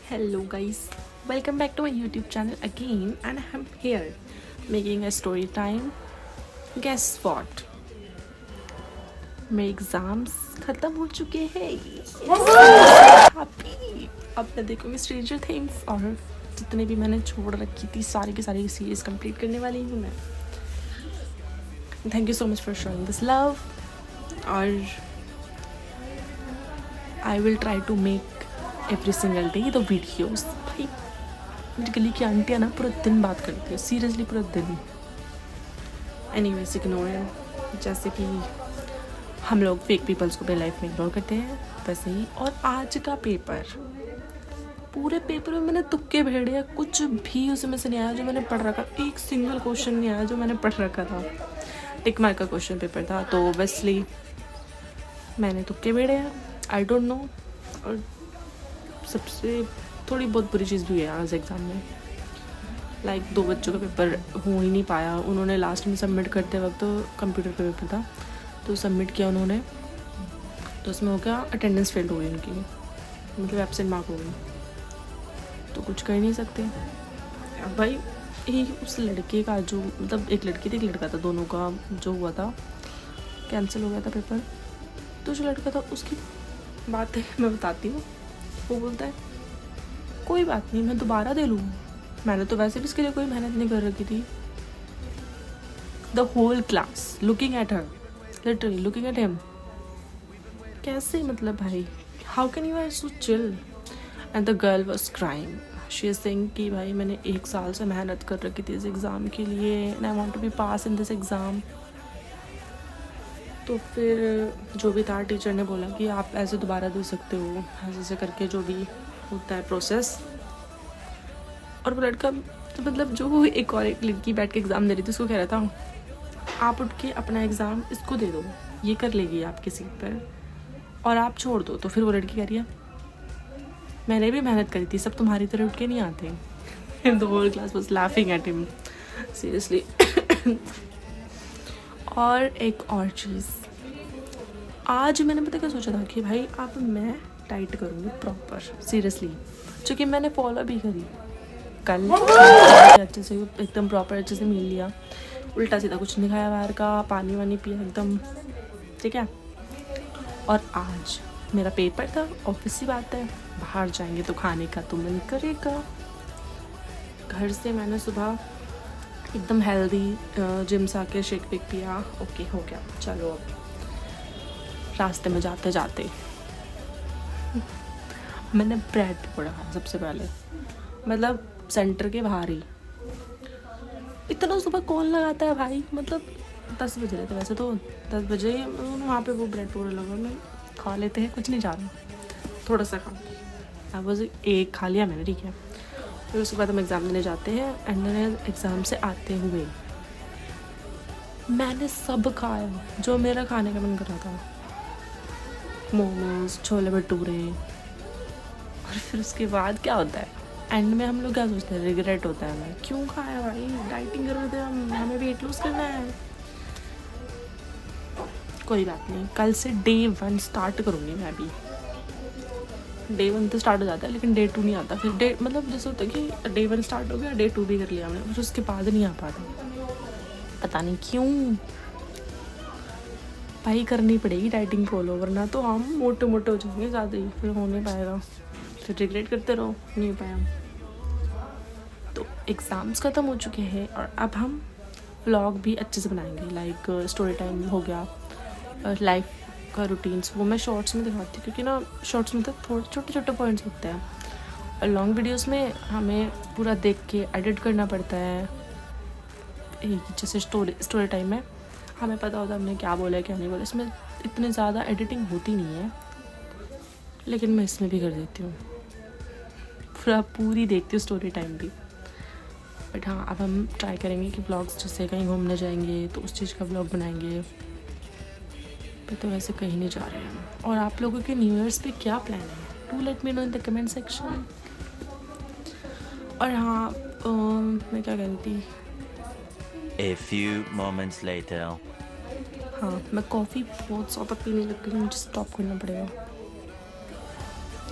Hello, guys. Welcome back to my YouTube channel again, and I'm here making a story time. Guess what? मेरे exams खत्म हो चुके हैं. Happy. अब मैं देखूँगी स्ट्रेंजर थिंग्स और जितने भी मैंने छोड़ रखी थी सारी की सारी सीरीज कंप्लीट करने वाली हूँ मैं. Thank you so much for showing this love और I will try to make every single day the videos. भाई मेरी गली की आंटियाँ ना पूरा दिन बात करती है, सीरियसली पूरा दिन. Anyways ignore it. जैसे कि हम लोग फेक पीपल्स को भी लाइफ में इग्नोर करते हैं वैसे ही. और आज का पेपर, पूरे पेपर में मैंने तुक्के भेड़े, कुछ भी उसमें से नहीं आया जो मैंने पढ़ रखा. एक सिंगल क्वेश्चन नहीं आया जो मैंने पढ़ रखा था. टिक मार्क का क्वेश्चन पेपर था तो ऑब्वियसली मैंने तुक्के भेड़े हैं. I don't know. और सबसे थोड़ी बहुत बुरी चीज़ भी हुई है आज एग्ज़ाम में. लाइक 2 बच्चों का पेपर हो ही नहीं पाया. उन्होंने लास्ट में सबमिट करते वक्त तो कंप्यूटर पे पेपर था तो सबमिट किया उन्होंने, तो उसमें हो गया अटेंडेंस फेल हो गई उनकी, मतलब एब्सेंट मार्क हो गई. तो कुछ कर नहीं सकते. अब भाई एक उस लड़के का जो, मतलब एक लड़की थी एक लड़का था, दोनों का जो हुआ था कैंसिल हो गया था पेपर. तो जो लड़का था उसकी बात है मैं बताती हूँ. वो बोलता है कोई बात नहीं मैं दोबारा दे लूँ, मैंने तो वैसे भी इसके लिए कोई मेहनत नहीं कर रखी थी. The whole class looking at her, literally looking at him. कैसे, मतलब भाई how can you are so chill. And the girl was crying. She is saying कि भाई मैंने 1 साल से मेहनत कर रखी थी इस एग्ज़ाम के लिए and I want to be pass in this exam. तो फिर जो भी था टीचर ने बोला कि आप ऐसे दोबारा दे सकते हो, ऐसे ऐसे करके जो भी होता है प्रोसेस. और वो लड़का, तो मतलब जो एक और एक लड़की बैठ के एग्ज़ाम दे रही थी उसको कह रहा था आप उठ के अपना एग्ज़ाम इसको दे दो, ये कर लेगी आपकी सीट पर और आप छोड़ दो. तो फिर वो लड़की कह रही है मैंने भी मेहनत करी थी, सब तुम्हारी तरह उठ के नहीं आते. The whole class was laughing at him seriously. और एक और चीज़, आज मैंने पता क्या सोचा था कि भाई अब मैं डाइट करूँगी प्रॉपर सीरियसली, जो कि मैंने फॉलो भी करी. कल अच्छे से एकदम प्रॉपर अच्छे से मील लिया, उल्टा सीधा कुछ नहीं खाया बाहर का, पानी वानी पिया एकदम ठीक है. और आज मेरा पेपर था, ऑब्वियस सी बात है बाहर जाएंगे तो खाने का तो मन करेगा. घर से मैंने सुबह एकदम हेल्दी जिम से आके शेक वेक पिया. ओके हो गया. चलो अब रास्ते में जाते जाते मैंने ब्रेड पकौड़ा खाया सबसे पहले, मतलब सेंटर के बाहर ही. इतना सुबह कौन लगाता है भाई, मतलब 10 बज रहे थे वैसे तो, 10 बजे वहाँ पे वो ब्रेड पकौड़ा लगा. मैं खा लेते हैं, कुछ नहीं जा रहा, थोड़ा सा खा. बस एक खा लिया मैंने, ठीक है. फिर उसके बाद हम एग्ज़ाम देने जाते हैं एंड मैंने एग्ज़ाम से आते हुए मैंने सब खाया जो मेरा खाने का मन कर रहा था. मोमोज, छोले भटूरे. और फिर उसके बाद क्या होता है एंड में हम लोग क्या सोचते हैं, रिग्रेट होता है हमें, क्यों खाया भाई, डाइटिंग कर रहे थे हम, हमें वेट लूज़ करना है. कोई बात नहीं, कल से डे 1 स्टार्ट करूँगी मैं भी. डे 1 तो स्टार्ट हो जाता है लेकिन डे 2 नहीं आता. फिर डे, मतलब जैसे होता है कि डे 1 स्टार्ट हो गया, डे 2 भी कर लिया हमने, फिर उसके बाद नहीं आ पाता, पता नहीं क्यों. भाई करनी पड़ेगी डाइटिंग फॉलो, वरना तो हम मोटे मोटे हो जाएंगे ज़्यादा ही, फिर हो नहीं पाएगा, फिर रिग्रेट करते रहो नहीं हो पाया. तो एग्ज़ाम्स ख़त्म हो चुके हैं और अब हम व्लॉग भी अच्छे से बनाएंगे. लाइक स्टोरी टाइम हो गया, लाइफ का रूटीन्स वो मैं शॉर्ट्स में दिखाती हूँ, क्योंकि ना शॉर्ट्स में तो थोड़े छोटे छोटे पॉइंट्स होते हैं और लॉन्ग वीडियोस में हमें पूरा देख के एडिट करना पड़ता है. जैसे स्टोरी टाइम में हमें पता होता है हमने क्या बोला है क्या नहीं बोला. इसमें इतनी ज़्यादा एडिटिंग होती नहीं है, लेकिन मैं इसमें भी कर देती हूँ, पूरी देखती हूँ स्टोरी टाइम भी. बट हाँ, अब हम ट्राई करेंगे कि ब्लॉग्स, जैसे कहीं घूमने जाएंगे तो उस चीज़ का ब्लॉग बनाएंगे. पर तो वैसे कहीं नहीं जा रहे हैं. और आप लोगों के न्यू ईयर्स पे क्या प्लान है, do let me know in the comment section. और हाँ मैं क्या कह रही थी, A few moments later. हाँ मैं कॉफ़ी बहुत ज़्यादा पीने लग गई, मुझे स्टॉप करना पड़ेगा.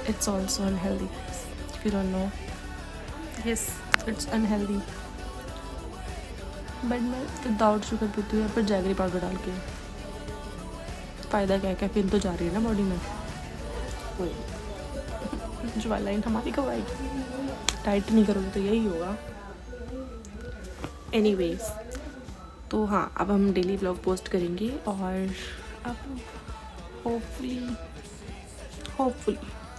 It's also unhealthy. if you don't know. Yes, it's unhealthy. But मैं विदाउट शुगर पीती हूँ या फिर जैगरी पाउडर डाल के. फ़ायदा क्या है, कैफीन तो जा रही है ना बॉडी में. वही ज्वालाइन हमारी कब आएगी. डाइट नहीं करोगे तो यही होगा. एनीवेज, तो हाँ, अब हम डेली ब्लॉग पोस्ट करेंगे और अब होपफुली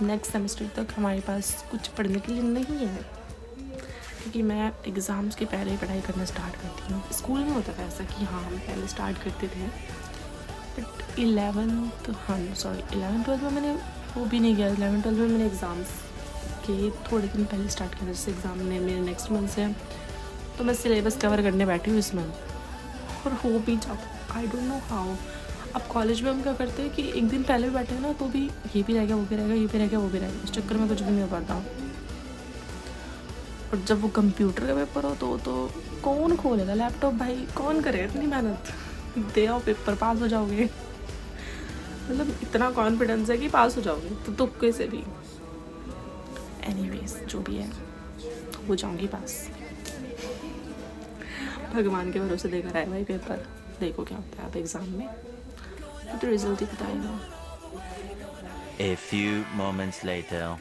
नेक्स्ट सेमेस्टर तक हमारे पास कुछ पढ़ने के लिए नहीं है, क्योंकि मैं एग्ज़ाम्स के पहले ही पढ़ाई करना स्टार्ट करती हूँ. स्कूल में होता था ऐसा कि हाँ हम पहले स्टार्ट करते थे, बट 11th 12th में मैंने वो भी नहीं किया. 11th 12th में मैंने एग्ज़ाम्स के थोड़े दिन पहले स्टार्ट किया. जैसे एग्ज़ाम ने मेरे नेक्स्ट मंथ से, तो मैं सिलेबस कवर करने बैठी हूँ इस मंथ और हो भी जाता. I don't know how. अब कॉलेज में हम क्या करते हैं कि एक दिन पहले भी बैठे हैं ना, तो भी ये भी रह गया, वो भी रह गया, ये भी रह गया, वो भी रह गया. इस चक्कर में कुछ भी नहीं हो पाता. और जब वो कंप्यूटर का पेपर हो तो कौन खोलेगा लैपटॉप भाई, कौन करेगा इतनी मेहनत. दे आओ पेपर, पास हो जाओगे. मतलब इतना कॉन्फिडेंस है कि पास हो जाओगे, तो तुक्के से भी. एनीवेज, जो भी है हो जाऊंगी पास. भगवान के भरोसे देकर आए भाई पेपर. देखो क्या होता है अब एग्ज़ाम में, तो रिजल्ट ही बताएगा. A few moments later.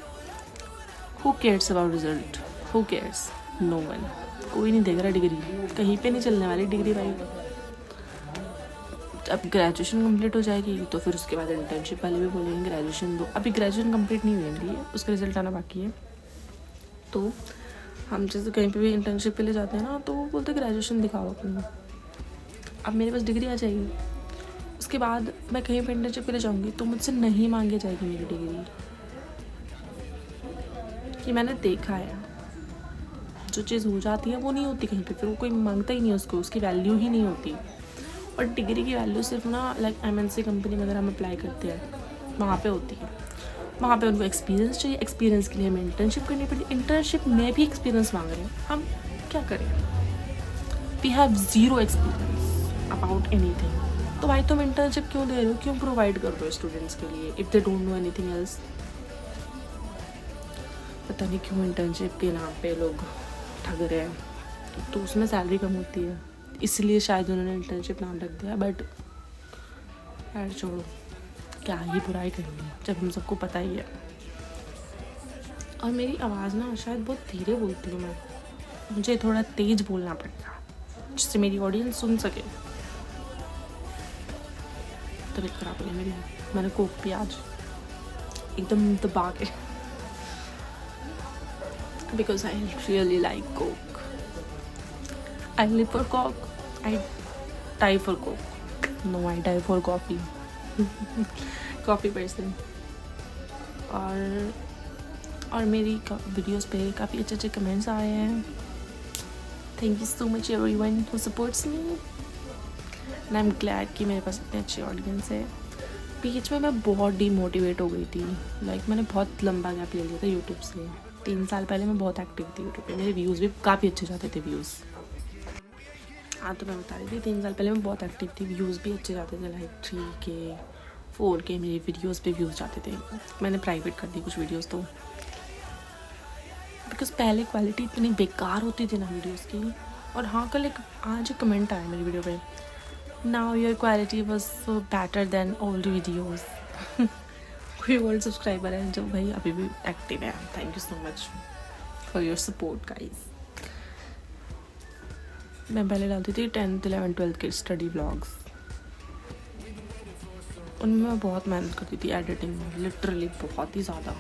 Who cares about result? Who cares? No one. कोई नहीं देख रहा डिग्री. कहीं पे नहीं चलने वाली डिग्री भाई. अब ग्रेजुएशन कंप्लीट हो जाएगी तो फिर उसके बाद इंटर्नशिप वाले भी बोलेंगे ग्रेजुएशन दो. अभी ग्रेजुएशन कंप्लीट नहीं हुई है, उसका रिजल्ट आना बाकी है. तो हम जैसे कहीं पे भी इंटर्नशिप के लिए जाते हैं ना, तो वो बोलते ग्रेजुएशन दिखाओ अपनी. अब मेरे पास डिग्री आ जाएगी, उसके बाद मैं कहीं पर इंटर्नशिप के लिए जाऊँगी तो मुझसे नहीं मांगी जाएगी मेरी डिग्री. कि मैंने देखा है, जो चीज़ हो जाती है वो नहीं होती कहीं पे, फिर वो कोई मांगता ही नहीं उसको, उसकी वैल्यू ही नहीं होती. और डिग्री की वैल्यू सिर्फ ना लाइक MNC कंपनी में अगर हम अप्लाई करते हैं वहाँ पे होती है. वहाँ पे उनको एक्सपीरियंस चाहिए. एक्सपीरियंस के लिए हमें इंटर्नशिप करनी पड़ी. इंटर्नशिप में भी एक्सपीरियंस मांग रहे हैं. हम क्या करें. We have zero experience about anything. तो भाई तुम इंटर्नशिप क्यों दे रहे हो, क्यों प्रोवाइड कर रहे हो स्टूडेंट्स के लिए if they don't know anything else. पता नहीं क्यों इंटर्नशिप के नाम पे लोग ठग रहे हैं. तो उसमें सैलरी कम होती है, इसलिए शायद उन्होंने इंटर्नशिप नाम रख दिया. बट यार छोड़ो, क्या ही बुराई करेंगे जब हम सबको पता ही है. और मेरी आवाज़ ना शायद बहुत धीरे बोलती हूँ मैं. मुझे थोड़ा तेज बोलना पड़ेगा जिससे मेरी ऑडियंस सुन सके. तबीयत खराब हो गई मेरी. मैंने कोक पिया आज एकदम दबा के, because I really like Coke. I live for Coke. I die for Coke. No, I die for coffee. Coffee person. और मेरी वीडियोस पे काफ़ी अच्छे कमेंट्स आए हैं. Thank you so much everyone who supports me. And I'm glad कि मेरे पास इतने अच्छी ऑडियंस है. बीच में मैं बहुत डीमोटिवेट हो गई थी. लाइक मैंने बहुत लंबा गैप ले लिया था यूट्यूब से. 3 साल पहले मैं बहुत एक्टिव थी यूट्यूब पे. मेरे व्यूज़ भी काफ़ी अच्छे जाते थे. व्यूज़, हाँ तो मैं बता रही थी 3 साल पहले मैं बहुत एक्टिव थी. व्यूज़ भी अच्छे जाते थे, लाइक 3K 4K मेरी वीडियोस पे व्यूज़ जाते थे. मैंने प्राइवेट कर दी कुछ वीडियोस तो, बिकॉज पहले क्वालिटी इतनी बेकार होती थी ना वीडियोस की. और हाँ, कल आज एक कमेंट आया मेरी वीडियो पे, now your quality was better than old videos. कोई ओल्ड सब्सक्राइबर है जो भाई अभी भी एक्टिव है. Thank you so much for your support guys. मैं पहले डालती थी 10th 11th 12th के स्टडी व्लॉग्स. उनमें मैं बहुत मेहनत करती थी एडिटिंग में, लिटरली बहुत ही ज़्यादा.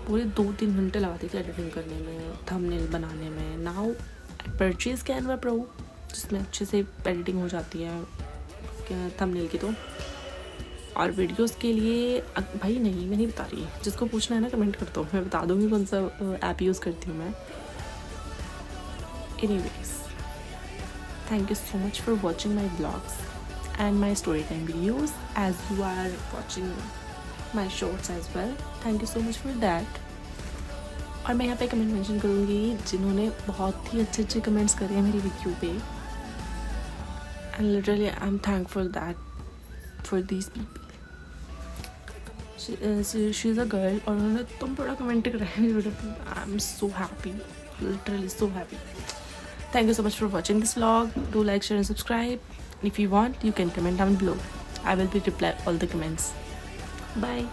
पूरे 2-3 घंटे लगाती थी एडिटिंग करने में, थंबनेल बनाने में. Now I purchase Canva pro जिसमें अच्छे से एडिटिंग हो जाती है थंबनेल की. तो और वीडियोस के लिए भाई नहीं, मैं नहीं बता रही. जिसको पूछना है ना कमेंट कर दो, मैं बता दूँगी कौन सा ऐप यूज़ करती हूँ मैं. Anyways, thank you so much for watching my blogs and my story time videos as you are watching my shorts as well. Thank you so much for that. और मैं यहाँ पे कमेंट मेंशन करूँगी जिन्होंने बहुत ही अच्छे कमेंट्स करे हैं मेरी वीडियो पे. And literally I am thankful that for these people. She is a girl और उन्होंने तुम थोड़ा कमेंट करा है मेरी वीडियो पे. I am so happy, literally so happy. Thank you so much for watching this vlog. Do like, share and subscribe. If you want, you can comment down below. I will be reply all the comments. Bye.